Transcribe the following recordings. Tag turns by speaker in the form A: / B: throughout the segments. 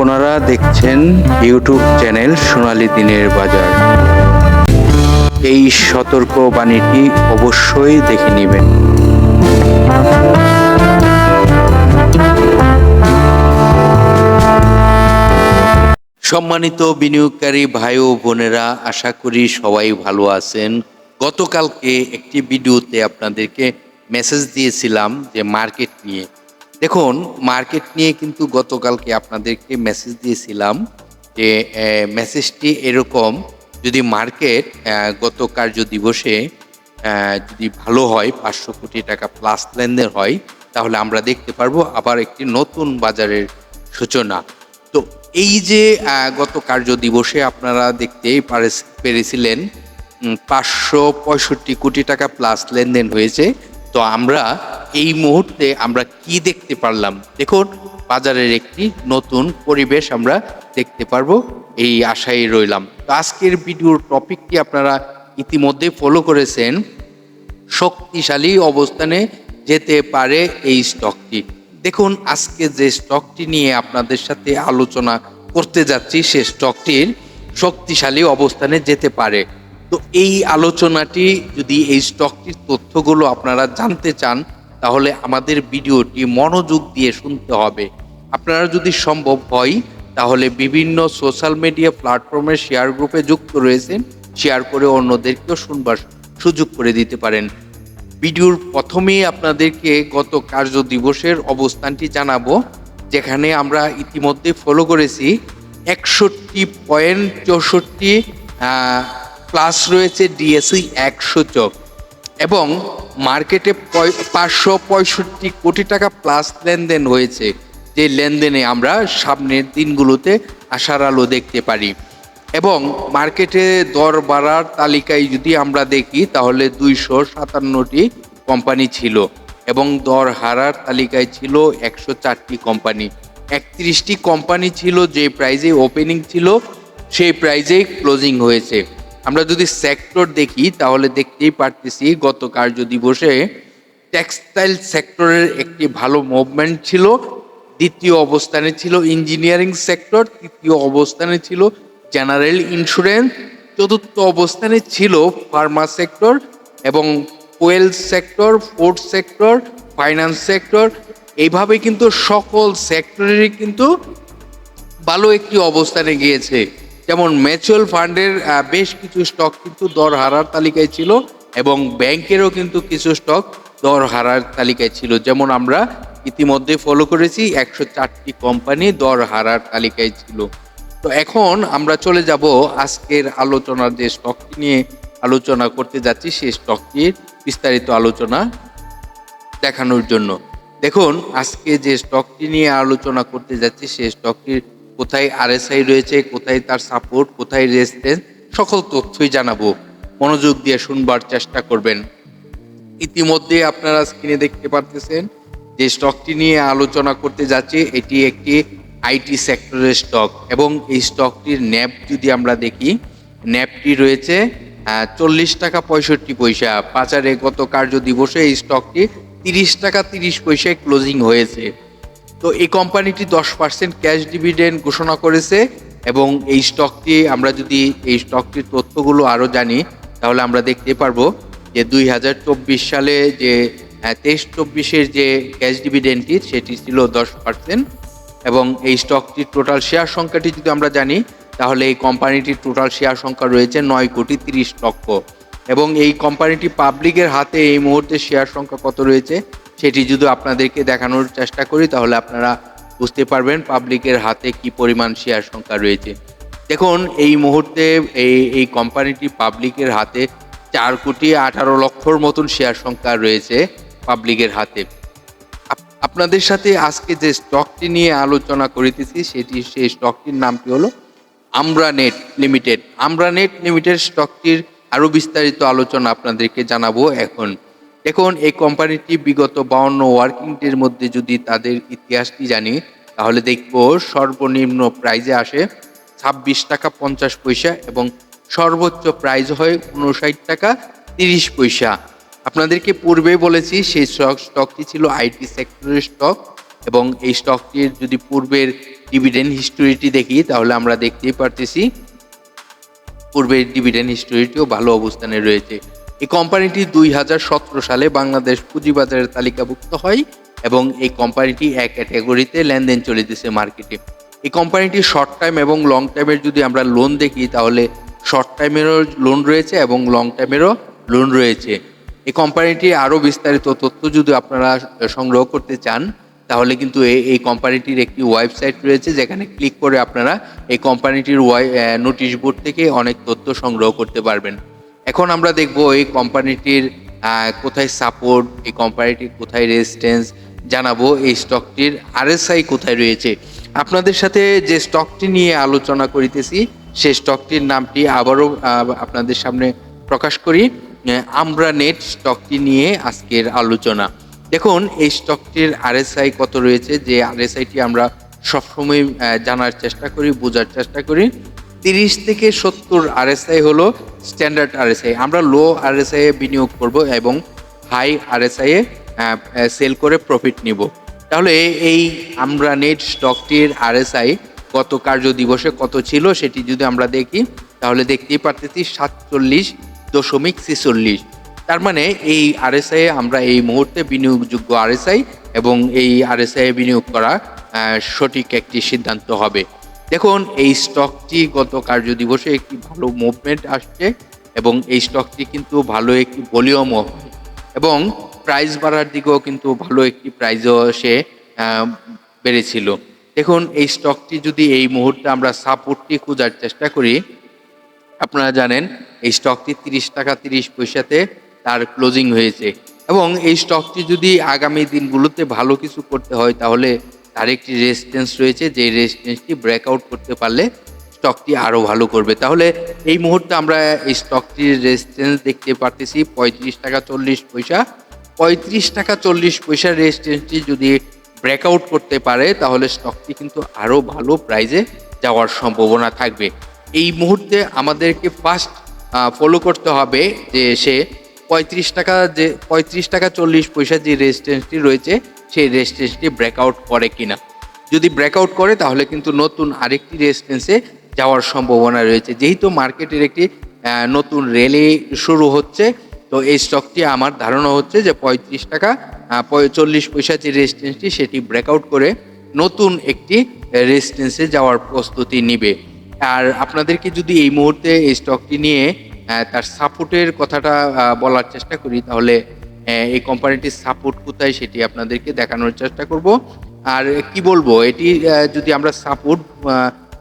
A: আপনারা দেখছেন YouTube channel সোনালী দিনের বাজার। এই সতর্ক বাণীটি অবশ্যই দেখে নেবেন। সম্মানিত বিনিয়োগকারী ভাই ও বোনেরা, আশা করি সবাই ভালো আছেন। গতকালকে একটি ভিডিওতে আপনাদেরকে মেসেজ দিয়েছিলাম যে মার্কেট নিয়ে। দেখুন, মার্কেট নিয়ে কিন্তু গতকালকে আপনাদেরকে মেসেজ দিয়েছিলাম যে মেসেজটি এরকম, যদি মার্কেট গত কার্য দিবসে যদি ভালো হয়, 500 কোটি টাকা প্লাস লেনদেন হয়, তাহলে আমরা দেখতে পারবো আবার একটি নতুন বাজারের সূচনা। তো এই যে গত কার্য দিবসে আপনারা দেখতেই পেরেছিলেন 565 কোটি টাকা প্লাস লেনদেন হয়েছে। তো আমরা এই মুহূর্তে আমরা কি দেখতে পারলাম, দেখুন বাজারের একটি নতুন পরিবেশ আমরা দেখতে পারবো, এই আশায় রইলাম। তো আজকের ভিডিওর টপিকটি আপনারা ইতিমধ্যে ফলো করেছেন, শক্তিশালী অবস্থানে যেতে পারে এই স্টকটি। দেখুন, আজকে যে স্টকটি নিয়ে আপনাদের সাথে আলোচনা করতে যাচ্ছি, সে স্টকটির শক্তিশালী অবস্থানে যেতে পারে। তো এই আলোচনাটি, যদি এই স্টকটির তথ্যগুলো আপনারা জানতে চান, তাহলে আমাদের ভিডিওটি মনোযোগ দিয়ে শুনতে হবে। আপনারা যদি সম্ভব হয় তাহলে বিভিন্ন সোশ্যাল মিডিয়া প্ল্যাটফর্মের শেয়ার গ্রুপে যুক্ত রয়েছেন, শেয়ার করে অন্যদেরকেও শুনবার সুযোগ করে দিতে পারেন। ভিডিওর প্রথমেই আপনাদেরকে গত কার্য দিবসের অবস্থানটি জানাবো, যেখানে আমরা ইতিমধ্যে ফলো করেছি 61.64 প্লাস রয়েছে ডিএসই 100 এবং মার্কেটে 565 কোটি টাকা প্লাস লেনদেন হয়েছে, যে লেনদেনে আমরা সামনের দিনগুলোতে আশার আলো দেখতে পারি। এবং মার্কেটে দর বাড়ার তালিকায় যদি আমরা দেখি, তাহলে 257টি কোম্পানি ছিল এবং দর হারার তালিকায় ছিল 104টি কোম্পানি। 31টি কোম্পানি ছিল যে প্রাইজে ওপেনিং ছিল, সেই প্রাইজেই ক্লোজিং হয়েছে। আমরা যদি সেক্টর দেখি, তাহলে দেখতেই পারতেছি গত কার্য দিবসে টেক্সটাইল সেক্টরের একটি ভালো মুভমেন্ট ছিল। দ্বিতীয় অবস্থানে ছিল ইঞ্জিনিয়ারিং সেক্টর, তৃতীয় অবস্থানে ছিল জেনারেল ইন্স্যুরেন্স, চতুর্থ অবস্থানে ছিল ফার্মা সেক্টর এবং well sector, food sector, finance sector. এইভাবে কিন্তু সকল সেক্টরেরই কিন্তু ভালো একটি অবস্থানে গিয়েছে। যেমন মিউচুয়াল ফান্ডের বেশ কিছু স্টক কিন্তু দর হারার তালিকায় ছিল এবং ব্যাংকেরও কিন্তু কিছু স্টক দর হারার তালিকায় ছিল। যেমন আমরা ইতিমধ্যে ফলো করেছি 104টি কোম্পানি দর হারার তালিকায় ছিল। তো এখন আমরা চলে যাব আজকের আলোচনার যে স্টকটি নিয়ে আলোচনা করতে যাচ্ছি, সেই স্টকটির বিস্তারিত আলোচনা দেখানোর জন্য। দেখুন, আজকে যে স্টকটি নিয়ে আলোচনা করতে যাচ্ছি, সেই স্টকটির কোথায় আরএসআই রয়েছে, কোথায় তার সাপোর্ট, কোথায় রেজিস্ট্যান্স, সকল তথ্যই জানাবো। মনোযোগ দিয়ে শুনবার চেষ্টা করবেন। ইতিমধ্যে আপনারা স্ক্রিনে দেখতে পারতেছেন যে স্টকটি নিয়ে আলোচনা করতে যাচ্ছি, এটি একটি আইটি সেক্টরের স্টক এবং এই স্টকটির ন্যাব যদি আমরা দেখি, ন্যাবটি রয়েছে 40 টাকা 65 পয়সা। বাজারে গত কার্য দিবসে এই স্টকটি 30 টাকা 30 পয়সায় ক্লোজিং হয়েছে। তো এই কোম্পানিটি 10% ক্যাশ ডিভিডেন্ড ঘোষণা করেছে এবং এই স্টকটি, আমরা যদি এই স্টকটির তথ্যগুলো আরও জানি, তাহলে আমরা দেখতে পারবো যে 2024 সালে যে 23-24-এর যে ক্যাশ ডিভিডেন্ডটি, সেটি ছিল 10% এবং এই স্টকটির টোটাল শেয়ার সংখ্যাটি যদি আমরা জানি, তাহলে এই কোম্পানিটির টোটাল শেয়ার সংখ্যা রয়েছে 9,30,00,000 এবং এই কোম্পানিটি পাবলিকের হাতে এই মুহূর্তে শেয়ার সংখ্যা কত রয়েছে সেটি যদি আপনাদেরকে দেখানোর চেষ্টা করি, তাহলে আপনারা বুঝতে পারবেন পাবলিকের হাতে কি পরিমাণ শেয়ার সংখ্যা রয়েছে। দেখুন, এই মুহূর্তে এই কোম্পানিটি পাবলিকের হাতে 4,18,00,000 মতন শেয়ার সংখ্যা রয়েছে পাবলিকের হাতে। আপনাদের সাথে আজকে যে স্টকটি নিয়ে আলোচনা করিতেছি, সেই স্টকটির নামটি হলো আমরানেট লিমিটেড। আমরানেট লিমিটেড স্টকটির আরও বিস্তারিত আলোচনা আপনাদেরকে জানাবো এখন। দেখুন, এই কোম্পানিটি বিগত 52 ওয়ার্কিং ডের মধ্যে যদি তাদের ইতিহাসটি জানি, তাহলে দেখব সর্বনিম্ন প্রাইজে আসে 26 টাকা 50 পয়সা এবং সর্বোচ্চ প্রাইজ হয় 59 টাকা 30 পয়সা। আপনাদেরকে পূর্বে বলেছি সেই স্টকটি ছিল আইটি সেক্টরের স্টক এবং এই স্টকটির যদি পূর্বের ডিভিডেন্ড হিস্টোরিটি দেখি তাহলে আমরা দেখতেই পারতেছি পূর্বের ডিভিডেন্ড হিস্টোরিটিও ভালো অবস্থানে রয়েছে। এই কোম্পানিটি 2017 সালে বাংলাদেশ পুঁজিবাজারের তালিকাভুক্ত হয় এবং এই কোম্পানিটি এক ক্যাটাগরিতে লেনদেন চলিতেছে মার্কেটে। এই কোম্পানিটি শর্ট টাইম এবং লং টাইমের যদি আমরা লোন দেখি তাহলে শর্ট টাইমেরও লোন রয়েছে এবং লং টাইমেরও লোন রয়েছে। এই কোম্পানিটি আরও বিস্তারিত তথ্য যদি আপনারা সংগ্রহ করতে চান তাহলে কিন্তু এই কোম্পানিটির একটি ওয়েবসাইট রয়েছে যেখানে ক্লিক করে আপনারা এই কোম্পানিটির নোটিশ বোর্ড থেকে অনেক তথ্য সংগ্রহ করতে পারবেন। এখন আমরা দেখব এই কোম্পানিটির কোথায় সাপোর্ট, এই কোম্পানিটির কোথায় রেজিস্ট্যান্স, জানাবো এই স্টকটির আরএসআই কোথায় রয়েছে। আপনাদের সাথে যে স্টকটি নিয়ে আলোচনা করিতেছি সেই স্টকটির নামটি আবারও আপনাদের সামনে প্রকাশ করি। আমরা নেট স্টকটি নিয়ে আজকের আলোচনা। দেখুন এই স্টকটির আরএসআই কত রয়েছে, যে আরএসআইটি আমরা সবসময় জানার চেষ্টা করি, বোঝার চেষ্টা করি। 30 থেকে 70 আরএসআই হলো স্ট্যান্ডার্ড আরএসআই। আমরা লো আরএসআই এ বিনিয়োগ করব এবং হাই আরএসআই এ সেল করে প্রফিট নিব। তাহলে এই আমরা নেট স্টকটির আরএসআই গত কার্য দিবসে কত ছিল সেটি যদি আমরা দেখি তাহলে দেখতেই পারতেছি 47.46। তার মানে এই আরএসআই আমরা এই মুহূর্তে বিনিয়োগযোগ্য আরএসআই এবং এই আরএসআই বিনিয়োগ করা সঠিক একটি সিদ্ধান্ত হবে। দেখুন এই স্টকটি গত কার্য দিবসে একটি ভালো মুভমেন্ট আসছে এবং এই স্টকটি কিন্তু ভালো একটি ভলিউমও হয় এবং প্রাইস বাড়ার দিকেও কিন্তু ভালো একটি প্রাইসও সে বেড়েছিল। দেখুন এই স্টকটি যদি এই মুহূর্তে আমরা সাপোর্টটি খোঁজার চেষ্টা করি, আপনারা জানেন এই স্টকটি 30 টাকা 30 পয়সাতে তার ক্লোজিং হয়েছে এবং এই স্টকটি যদি আগামী দিনগুলোতে ভালো কিছু করতে হয় তাহলে তার একটি রেজিস্ট্যান্স রয়েছে, যে রেজিস্ট্যান্সটি ব্রেকআউট করতে পারলে স্টকটি আরও ভালো করবে। তাহলে এই মুহূর্তে আমরা এই স্টকটির রেজিস্ট্যান্স দেখতে পারতেছি 35 টাকা 40 পয়সা। 35 টাকা 40 পয়সার রেজিস্ট্যান্সটি যদি ব্রেকআউট করতে পারে তাহলে স্টকটি কিন্তু আরও ভালো প্রাইজে যাওয়ার সম্ভাবনা থাকবে। এই মুহূর্তে আমাদেরকে ফার্স্ট ফলো করতে হবে যে সে 35 টাকা 40 পয়সা যে রেজিস্ট্যান্সটি রয়েছে সেই রেজিস্ট্যান্সটি ব্রেকআউট করে কিনা। যদি ব্রেকআউট করে তাহলে কিন্তু নতুন আরেকটি রেজিস্ট্যান্সে যাওয়ার সম্ভাবনা রয়েছে। যেহেতু মার্কেটের একটি নতুন র্যালি শুরু হচ্ছে, তো এই স্টকটি আমার ধারণা হচ্ছে যে 35 টাকা 40 পয়সা যে রেজিস্ট্যান্সটি সেটি ব্রেকআউট করে নতুন একটি রেজিস্ট্যান্সে যাওয়ার প্রস্তুতি নিবে। আর আপনাদেরকে যদি এই মুহূর্তে এই স্টকটি নিয়ে তার সাপোর্টের কথাটা বলার চেষ্টা করি তাহলে এই কোম্পানিটির সাপোর্ট কোথায় সেটি আপনাদেরকে দেখানোর চেষ্টা করব। আর কি বলবো, এটি যদি আমরা সাপোর্ট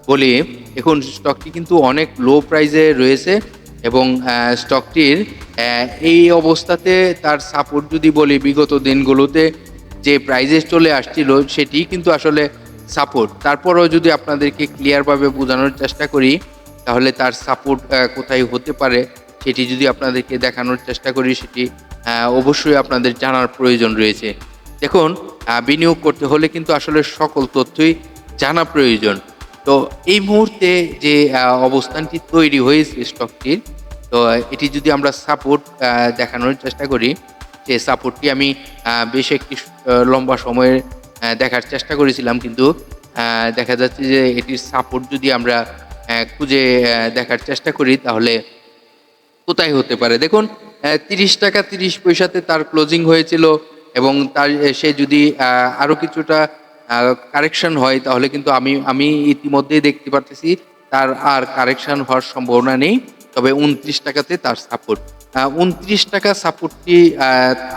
A: বলি, এখন স্টকটি কিন্তু অনেক লো প্রাইসে রয়েছে এবং স্টকটির এই অবস্থাতে তার সাপোর্ট যদি বলি বিগত দিনগুলোতে যে প্রাইজে চলে আসছিল সেটি কিন্তু আসলে সাপোর্ট। তারপরেও যদি আপনাদেরকে ক্লিয়ারভাবে বোঝানোর চেষ্টা করি তাহলে তার সাপোর্ট কোথায় হতে পারে সেটি যদি আপনাদেরকে দেখানোর চেষ্টা করি সেটি অবশ্যই আপনাদের জানার প্রয়োজন রয়েছে। দেখুন বিনিয়োগ করতে হলে কিন্তু আসলে সকল তথ্যই জানা প্রয়োজন। তো এই মুহূর্তে যে অবস্থানটি তৈরি হয়েছে স্টকটির, তো এটি যদি আমরা সাপোর্ট দেখানোর চেষ্টা করি, যে সাপোর্টটি আমি বেশ একটি লম্বা সময়ে দেখার চেষ্টা করেছিলাম, কিন্তু দেখা যাচ্ছে যে এটির সাপোর্ট যদি আমরা খুঁজে দেখার চেষ্টা করি তাহলে কোথায় হতে পারে। দেখুন 30 টাকা 30 পয়সাতে তার ক্লোজিং হয়েছিল এবং তার সে যদি আরও কিছুটা কারেকশন হয় তাহলে কিন্তু আমি ইতিমধ্যেই দেখতে পারতেছি তার আর কারেকশন হওয়ার সম্ভাবনা নেই। তবে 29 টাকাতে তার সাপোর্ট, 29 টাকা সাপোর্টটি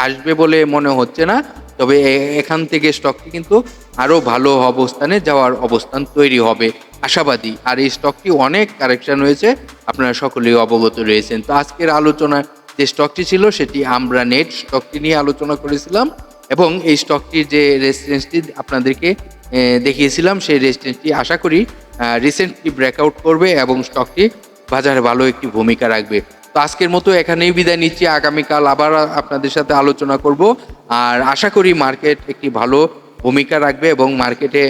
A: আসবে বলে মনে হচ্ছে না। তবে এখান থেকে স্টকটি কিন্তু আরও ভালো অবস্থানে যাওয়ার অবস্থান তৈরি হবে আশাবাদী। আর এই স্টকটি অনেক কারেকশন হয়েছে, আপনারা সকলেই অবগত রয়েছেন। তো আজকের আলোচনা যে স্টকটি ছিল সেটি আমরা নেট স্টকটি নিয়ে আলোচনা করেছিলাম এবং এই স্টকটির যে রেজিস্ট্যান্সটি আপনাদেরকে দেখিয়েছিলাম সেই রেজিস্ট্যান্সটি আশা করি রিসেন্টলি ব্রেকআউট করবে এবং স্টকটি বাজারে ভালো একটি ভূমিকা রাখবে। তো আজকের মতো এখানেই বিদায় নিচ্ছি, আগামীকাল আবার আপনাদের সাথে আলোচনা করব। আর আশা করি মার্কেট একটি ভালো ভূমিকা রাখবে এবং মার্কেটে